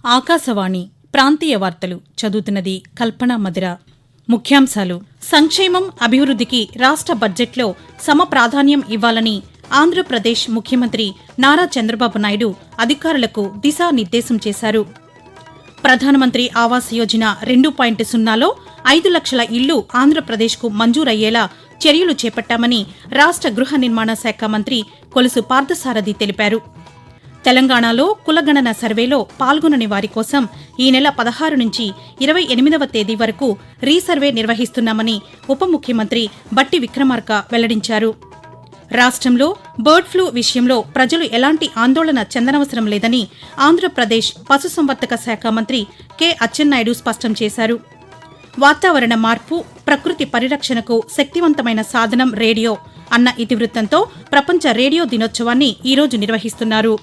ఆకాశవాణి ప్రాంతీయ వార్తలు చదువుతున్నది కల్పనా మదిర. ముఖ్యాంశాలు: సంక్షేమం, అభివృద్ధికి రాష్ట్ర బడ్జెట్లో సమ ప్రాధాన్యం ఇవ్వాలని ఆంధ్రప్రదేశ్ ముఖ్యమంత్రి నారా చంద్రబాబు నాయుడు అధికారులకు దిశానిర్దేశం చేశారు. ప్రధానమంత్రి ఆవాస్ యోజన 2.0లో 5 లక్షల ఇళ్లు ఆంధ్రప్రదేశ్కు మంజూరయ్యేలా చర్యలు చేపట్టామని రాష్ట్ర గృహ నిర్మాణ శాఖ మంత్రి కొలుసు పార్థసారథి తెలిపారు. తెలంగాణలో కులగణన సర్వేలో పాల్గొనని వారి కోసం ఈ నెల 16 నుంచి 28వ తేదీ వరకు రీసర్వే నిర్వహిస్తున్నామని ఉప ముఖ్యమంత్రి బట్టి విక్రమార్క వెల్లడించారు. రాష్ట్రంలో బర్డ్ ఫ్లూ విషయంలో ప్రజలు ఎలాంటి ఆందోళన చెందనవసరం లేదని ఆంధ్రప్రదేశ్ పశుసంవర్ధక శాఖ మంత్రి కె అచ్చెన్నాయుడు స్పష్టం చేశారు. వాతావరణ మార్పు, ప్రకృతి పరిరక్షణకు శక్తివంతమైన సాధనం రేడియో అన్న ఇతివృత్తంతో ప్రపంచ రేడియో దినోత్సవాన్ని ఈరోజు నిర్వహిస్తున్నారు.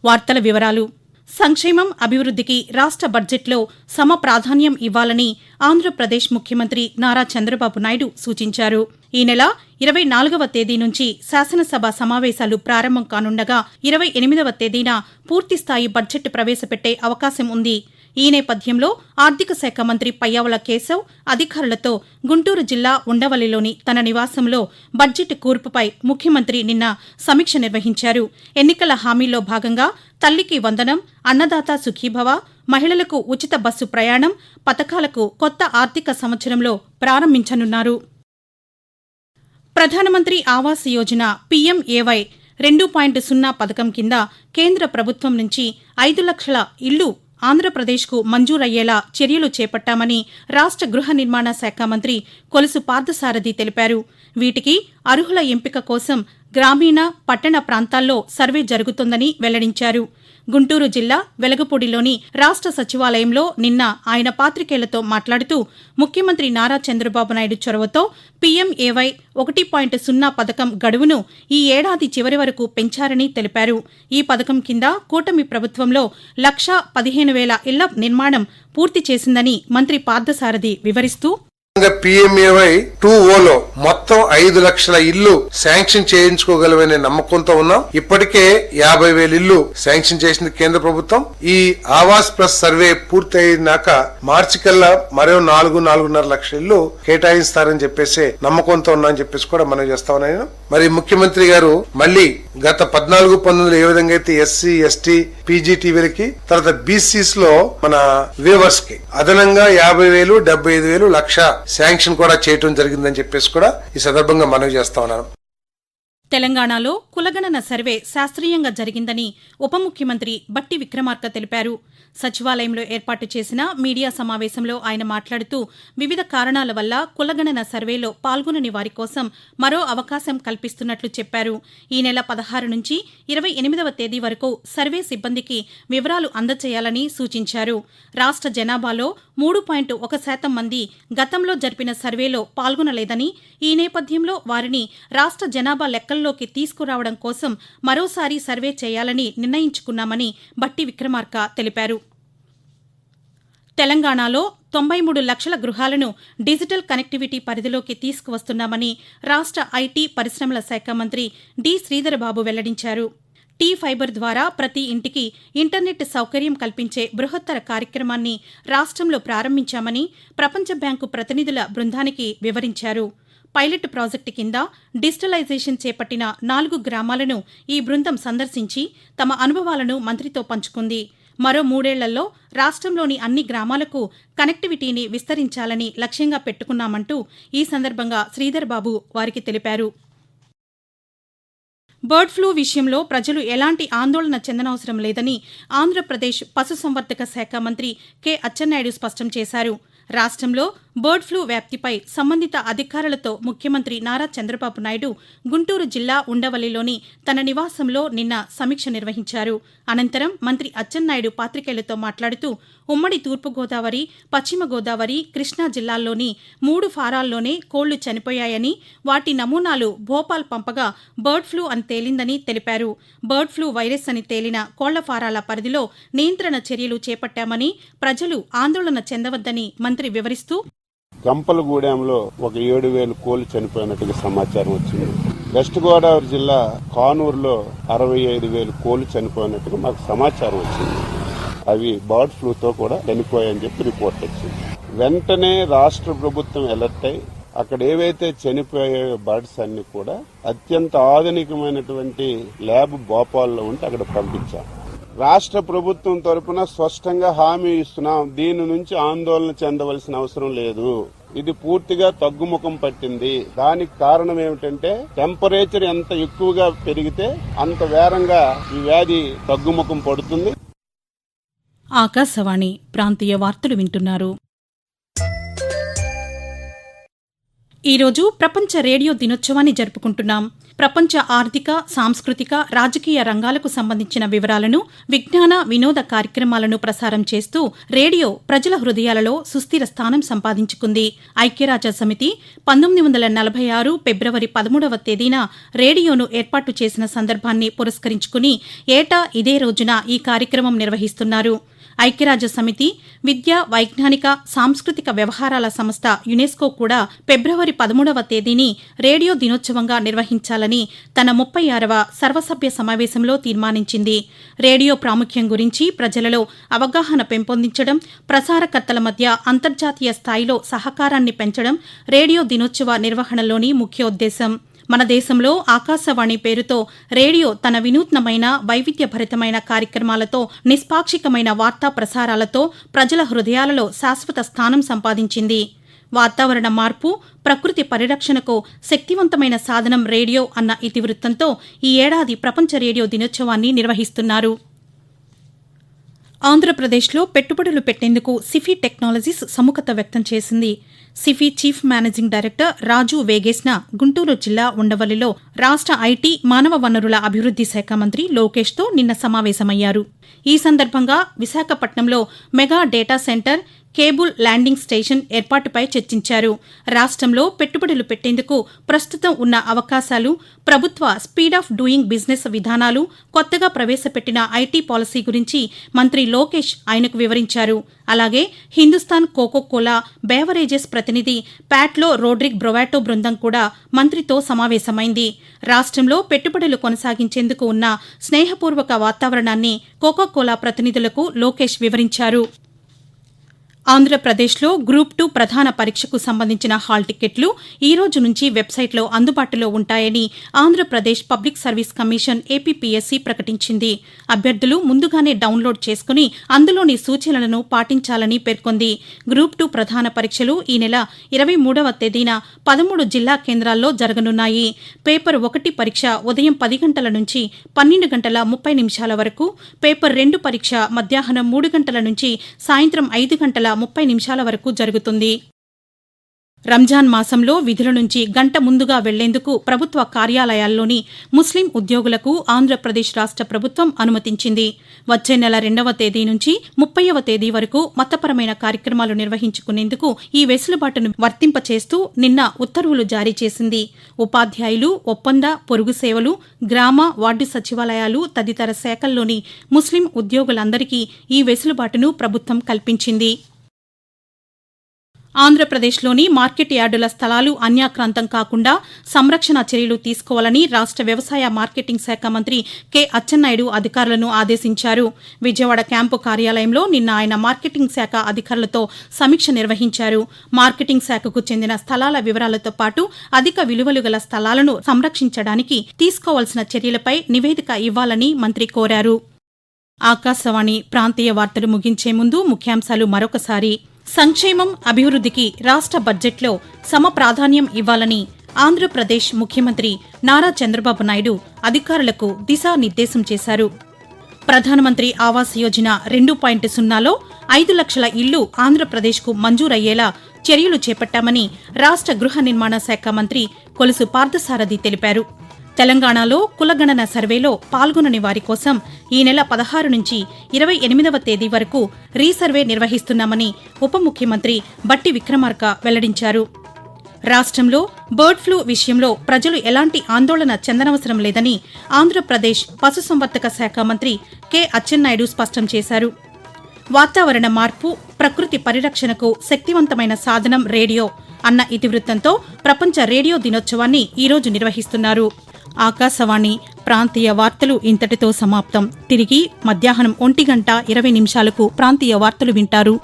వార్తల వివరాలు: సంక్షేమం, అభివృద్ధికి రాష్ట్ర బడ్జెట్లో సమ ప్రాధాన్యం ఇవ్వాలని ఆంధ్రప్రదేశ్ ముఖ్యమంత్రి నారా చంద్రబాబు నాయుడు సూచించారు. ఈ నెల 24వ తేదీ నుంచి శాసనసభ సమావేశాలు ప్రారంభం కానుండగా 28వ తేదీన పూర్తిస్థాయి బడ్జెట్ ప్రవేశపెట్టే అవకాశం ఉంది. ఈ నేపథ్యంలో ఆర్థిక శాఖ మంత్రి పయ్యావుల కేశవ్ అధికారులతో గుంటూరు జిల్లా ఉండవల్లిలోని తన నివాసంలో బడ్జెట్ కూర్పుపై ముఖ్యమంత్రి నిన్న సమీక్ష నిర్వహించారు. ఎన్నికల హామీల్లో భాగంగా తల్లికి వందనం, అన్నదాత సుఖీభవ, మహిళలకు ఉచిత బస్సు ప్రయాణం పథకాలకు కొత్త ఆర్థిక సంవత్సరంలో ప్రారంభించనున్నారు. ప్రధానమంత్రి ఆవాస్ యోజన PMAY 2.0 పథకం కింద కేంద్ర ప్రభుత్వం నుంచి 5 లక్షల ఇళ్లు ఆంధ్రప్రదేశ్కు మంజూరయ్యేలా చర్యలు చేపట్టామని రాష్ట్ర గృహ నిర్మాణ శాఖ మంత్రి కొలుసు పార్థసారథి తెలిపారు. వీటికి అర్హుల ఎంపిక కోసం గ్రామీణ, పట్టణ ప్రాంతాల్లో సర్వే జరుగుతోందని వెల్లడించారు. గుంటూరు జిల్లా వెలగపూడిలోని రాష్ట్ర సచివాలయంలో నిన్న ఆయన పాత్రికేయులతో మాట్లాడుతూ ముఖ్యమంత్రి నారా చంద్రబాబు నాయుడు చొరవతో PMAY 1.0 పథకం గడువును ఈ ఏడాది చివరి వరకు పెంచారని తెలిపారు. ఈ పథకం కింద కూటమి ప్రభుత్వంలో 1,15,000 ఇళ్ల నిర్మాణం పూర్తి చేసిందని మంత్రి పార్థసారథి వివరిస్తూ, PMAY 2.0లో మొత్తం 5 లక్షల ఇళ్లు శాంక్షన్ చేయించుకోగలమనే నమ్మకంతో ఉన్నాం. ఇప్పటికే 50,000 ఇళ్లు శాంక్షన్ చేసింది కేంద్ర ప్రభుత్వం. ఈ ఆవాస్ ప్లస్ సర్వే పూర్తి అయినాక మార్చి కల్లా మరో 4.5 లక్షల ఇళ్లు కేటాయిస్తారని చెప్పేసి నమ్మకంతో ఉన్నా అని చెప్పేసి కూడా మనం చేస్తా ఉన్నాను. మరి ముఖ్యమంత్రి గారు మళ్ళీ గత 14-19 ఏ విధంగా అయితే SC, ST, PGTVలకి తర్వాత BCs లో మన వేవర్స్ కి అదనంగా 50,000, 75,000, 1,00,000 శాంక్షన్ కూడా చేయటం జరిగిందని చెప్పేసి కూడా ఈ సందర్భంగా మనవి చేస్తా ఉన్నాను. తెలంగాణలో కులగణన సర్వే శాస్త్రీయంగా జరిగిందని ఉప ముఖ్యమంత్రి బట్టి విక్రమార్క తెలిపారు. సచివాలయంలో ఏర్పాటు చేసిన మీడియా సమావేశంలో ఆయన మాట్లాడుతూ వివిధ కారణాల వల్ల కులగణన సర్వేలో పాల్గొనని వారి కోసం మరో అవకాశం కల్పిస్తున్నట్లు చెప్పారు. ఈ నెల 16 నుంచి 28వ తేదీ వరకు సర్వే సిబ్బందికి వివరాలు అందజేయాలని సూచించారు. రాష్ట్ర జనాభాలో 3.1% మంది గతంలో జరిపిన సర్వేలో పాల్గొనలేదని, ఈ నేపథ్యంలో వారిని రాష్ట్ర జనాభా లెక్కల్లోకి తీసుకురావడం కోసం మరోసారి సర్వే చేయాలని నిర్ణయించుకున్నామని బట్టి విక్రమార్క తెలిపారు. తెలంగాణలో 93 లక్షల గృహాలను డిజిటల్ కనెక్టివిటీ పరిధిలోకి తీసుకువస్తున్నామని రాష్ట్ర IT, పరిశ్రమల శాఖ మంత్రి డి. శ్రీధరబాబు వెల్లడించారు. T-ఫైబర్ ద్వారా ప్రతి ఇంటికి ఇంటర్నెట్ సౌకర్యం కల్పించే బృహత్తర కార్యక్రమాన్ని రాష్ట్రంలో ప్రారంభించామని ప్రపంచ బ్యాంకు ప్రతినిధుల బృందానికి వివరించారు. పైలట్ ప్రాజెక్టు కింద డిజిటలైజేషన్ చేపట్టిన 4 గ్రామాలను ఈ బృందం సందర్శించి తమ అనుభవాలను మంత్రితో పంచుకుంది. మరో 3 ఏళ్లలో రాష్ట్రంలోని అన్ని గ్రామాలకు కనెక్టివిటీని విస్తరించాలని లక్ష్యంగా పెట్టుకున్నామంటూ ఈ సందర్భంగా శ్రీధర్బాబు వారికి తెలిపారు. బర్డ్ ఫ్లూ విషయంలో ప్రజలు ఎలాంటి ఆందోళన చెందనవసరం లేదని ఆంధ్రప్రదేశ్ పశుసంవర్ధక శాఖ మంత్రి కె అచ్చెన్నాయుడు స్పష్టం చేశారు. రాష్ట్రంలో బర్డ్ ఫ్లూ వ్యాప్తిపై సంబంధిత అధికారులతో ముఖ్యమంత్రి నారా చంద్రబాబు నాయుడు గుంటూరు జిల్లా ఉండవల్లిలోని తన నివాసంలో నిన్న సమీక్ష నిర్వహించారు. అనంతరం మంత్రి అచ్చెన్నాయుడు పాత్రికేయులతో మాట్లాడుతూ ఉమ్మడి తూర్పుగోదావరి, పశ్చిమ గోదావరి, కృష్ణా జిల్లాల్లోని 3 ఫారాల్లోనే కోళ్లు చనిపోయాయని, వాటి నమూనాలు భోపాల్ పంపగా బర్డ్ ఫ్లూ అని తేలిందని తెలిపారు. బర్డ్ ఫ్లూ వైరస్ అని తేలిన కోళ్ల ఫారాల పరిధిలో నియంత్రణ చర్యలు చేపట్టామని, ప్రజలు ఆందోళన చెందవద్దని మంత్రి వివరిస్తూ, గంపలగూడెంలో ఒక 7,000 కోళ్లు చనిపోయినట్టుగా సమాచారం వచ్చింది. వెస్ట్ గోదావరి జిల్లా కానూరులో 65,000 కోళ్లు చనిపోయినట్టుగా మాకు సమాచారం వచ్చింది. అవి బర్డ్ ఫ్లూతో కూడా చనిపోయాయని చెప్పి రిపోర్ట్ వచ్చింది. వెంటనే రాష్ట్ర ప్రభుత్వం అలర్ట్ అయి అక్కడ ఏవైతే చనిపోయే బర్డ్స్ అన్ని కూడా అత్యంత ఆధునికమైనటువంటి ల్యాబ్ భోపాల్లో ఉంటే అక్కడ పంపించాం. రాష్ట్ర ప్రభుత్వం తరపున స్పష్టంగా హామీ ఇస్తున్నాం, దీని నుంచి ఆందోళన చెందవలసిన అవసరం లేదు. ఇది పూర్తిగా తగ్గుముఖం పట్టింది. దానికి కారణం ఏమిటంటే టెంపరేచర్ ఎంత ఎక్కువగా పెరిగితే అంత వేగంగా ఈ వ్యాధి తగ్గుముఖం పడుతుంది. ఆకాశవాణి ప్రాంతీయ వార్తలు వింటున్నారు. ఈరోజు ప్రపంచ రేడియో దినోత్సవాన్ని జరుపుకుంటున్నాం. ప్రపంచ ఆర్థిక, సాంస్కృతిక, రాజకీయ రంగాలకు సంబంధించిన వివరాలను, విజ్ఞాన, వినోద కార్యక్రమాలను ప్రసారం చేస్తూ రేడియో ప్రజల హృదయాలలో సుస్థిర స్థానం సంపాదించుకుంది. ఐక్యరాజ్యసమితి 1946 ఫిబ్రవరి 13వ తేదీన రేడియోను ఏర్పాటు చేసిన సందర్భాన్ని పురస్కరించుకుని ఏటా ఇదే రోజున ఈ కార్యక్రమం నిర్వహిస్తున్నారు. ఐక్యరాజ్యసమితి, విద్య, వైజ్ఞానిక, సాంస్కృతిక వ్యవహారాల సంస్థ యునెస్కో కూడా ఫిబ్రవరి 13వ తేదీని రేడియో దినోత్సవంగా నిర్వహించాలని తన 36వ సర్వసభ్య సమావేశంలో తీర్మానించింది. రేడియో ప్రాముఖ్యం గురించి ప్రజలలో అవగాహన పెంపొందించడం, ప్రసారకర్తల మధ్య అంతర్జాతీయ స్థాయిలో సహకారాన్ని పెంచడం రేడియో దినోత్సవ నిర్వహణలోని ముఖ్యోద్దేశం. మన దేశంలో ఆకాశవాణి పేరుతో రేడియో తన వినూత్నమైన, వైవిధ్యభరితమైన కార్యక్రమాలతో, నిష్పాక్షికమైన వార్తా ప్రసారాలతో ప్రజల హృదయాలలో శాశ్వత స్థానం సంపాదించింది. వాతావరణ మార్పు, ప్రకృతి పరిరక్షణకు శక్తివంతమైన సాధనం రేడియో అన్న ఇతివృత్తంతో ఈ ఏడాది ప్రపంచ రేడియో దినోత్సవాన్ని నిర్వహిస్తున్నారు. ఆంధ్రప్రదేశ్లో పెట్టుబడులు పెట్టేందుకు సిఫీ టెక్నాలజీస్ సుముఖత వ్యక్తం చేసింది. సిఫీ చీఫ్ మేనేజింగ్ డైరెక్టర్ రాజు వేగేస్న గుంటూరు జిల్లా ఉండవల్లిలో రాష్ట్ర ఐటీ, మానవ వనరుల అభివృద్ది శాఖ మంత్రి లోకేష్తో నిన్న సమావేశమయ్యారు. ఈ సందర్భంగా విశాఖపట్నంలో mega data centre, cable landing station ఏర్పాటుపై చర్చించారు. రాష్ట్రంలో పెట్టుబడులు పెట్టేందుకు ప్రస్తుతం ఉన్న అవకాశాలు, ప్రభుత్వ స్పీడ్ ఆఫ్ డూయింగ్ బిజినెస్ విధానాలు, కొత్తగా ప్రవేశపెట్టిన ఐటీ పాలసీ గురించి మంత్రి లోకేష్ ఆయనకు వివరించారు. అలాగే హిందుస్థాన్ కోకోకోలా బేవరేజెస్ ప్రతినిధి ప్యాట్లో రోడ్రిక్ బ్రొవాటో బృందం కూడా మంత్రితో సమావేశమైంది. రాష్ట్రంలో పెట్టుబడులు కొనసాగించేందుకు ఉన్న స్నేహపూర్వక వాతావరణాన్ని కోకోకోలా ప్రతినిధులకు లోకేష్ వివరించారు. ఆంధ్రప్రదేశ్లో గ్రూప్ 2 ప్రధాన పరీక్షకు సంబంధించిన హాల్ టికెట్లు ఈ రోజు నుంచి వెబ్సైట్లో అందుబాటులో ఉంటాయని Andhra Pradesh public service commission APPSC ప్రకటించింది. అభ్యర్థులు ముందుగానే డౌన్లోడ్ చేసుకుని అందులోని సూచనలను పాటించాలని పేర్కొంది. గ్రూప్ 2 ప్రధాన పరీక్షలు ఈ నెల 23వ తేదీన 13 జిల్లా కేంద్రాల్లో జరగనున్నాయి. పేపర్ 1 పరీక్ష ఉదయం 10 గంటల నుంచి 12 గంటల 30 నిమిషాల వరకు, పేపర్ 2 పరీక్ష మధ్యాహ్నం 3 గంటల నుంచి సాయంత్రం 5 గంటల 30 నిమిషాల వరకు జరుగుతుంది. రంజాన్ మాసంలో విధుల నుంచి గంట ముందుగా వెళ్లేందుకు ప్రభుత్వ కార్యాలయాల్లోని ముస్లిం ఉద్యోగులకు ఆంధ్రప్రదేశ్ రాష్ట్ర ప్రభుత్వం అనుమతించింది. వచ్చే నెల 2వ తేదీ నుంచి 30వ తేదీ వరకు మతపరమైన కార్యక్రమాలు నిర్వహించుకునేందుకు ఈ వెసులుబాటును వర్తింపచేస్తూ నిన్న ఉత్తర్వులు జారీ చేసింది. ఉపాధ్యాయులు, ఒప్పంద, పొరుగు సేవలు, గ్రామ, వార్డు సచివాలయాలు తదితర శాఖల్లోని ముస్లిం ఉద్యోగులందరికీ ఈ వెసులుబాటును ప్రభుత్వం కల్పించింది. ఆంధ్రప్రదేశ్లోని మార్కెట్ యార్డుల స్థలాలు అన్యాక్రాంతం కాకుండా సంరక్షణ చర్యలు తీసుకోవాలని రాష్ట్ర వ్యవసాయ మార్కెటింగ్ శాఖ మంత్రి కె అచ్చెన్నాయుడు అధికారులను ఆదేశించారు. విజయవాడ క్యాంపు కార్యాలయంలో నిన్న ఆయన మార్కెటింగ్ శాఖ అధికారులతో సమీక్ష నిర్వహించారు. మార్కెటింగ్ శాఖకు చెందిన స్థలాల వివరాలతో పాటు అధిక విలువలు గల స్థలాలను సంరక్షించడానికి తీసుకోవాల్సిన చర్యలపై నివేదిక ఇవ్వాలని మంత్రి కోరారు. ఆకాశవాణి ప్రాంతీయ వార్తలు ముగించే ముందు ముఖ్యాంశాలు మరొకసారి. సంక్షేమం, అభివృద్ధికి రాష్ట్ర బడ్జెట్లో సమ ప్రాధాన్యం ఇవ్వాలని ఆంధ్రప్రదేశ్ ముఖ్యమంత్రి నారా చంద్రబాబు నాయుడు అధికారులకు దిశానిర్దేశం చేశారు. ప్రధానమంత్రి ఆవాస్ యోజన 2.0లో 5 లక్షల ఇళ్లు ఆంధ్రప్రదేశ్కు మంజూరయ్యేలా చర్యలు చేపట్టామని రాష్ట్ర గృహ నిర్మాణ శాఖ మంత్రి కొలుసు పార్థసారథి తెలిపారు. తెలంగాణలో కులగణన సర్వేలో పాల్గొనని వారి కోసం ఈ నెల 16 నుంచి 28వ తేదీ వరకు రీసర్వే నిర్వహిస్తున్నామని ఉప ముఖ్యమంత్రి బట్టి విక్రమార్క వెల్లడించారు. రాష్ట్రంలో బర్డ్ ఫ్లూ విషయంలో ప్రజలు ఎలాంటి ఆందోళన చెందనవసరం లేదని ఆంధ్రప్రదేశ్ పశుసంవర్ధక శాఖ మంత్రి కె అచ్చెన్నాయుడు స్పష్టం చేశారు. వాతావరణ మార్పు, ప్రకృతి పరిరక్షణకు శక్తివంతమైన సాధనం రేడియో అన్న ఇతివృత్తంతో ప్రపంచ రేడియో దినోత్సవాన్ని ఈరోజు నిర్వహిస్తున్నారు. ఆకాశవాణి ప్రాంతీయ వార్తలు ఇంతటితో సమాప్తం. తిరిగి మధ్యాహ్నం 1:20 ప్రాంతీయ వార్తలు వింటారు.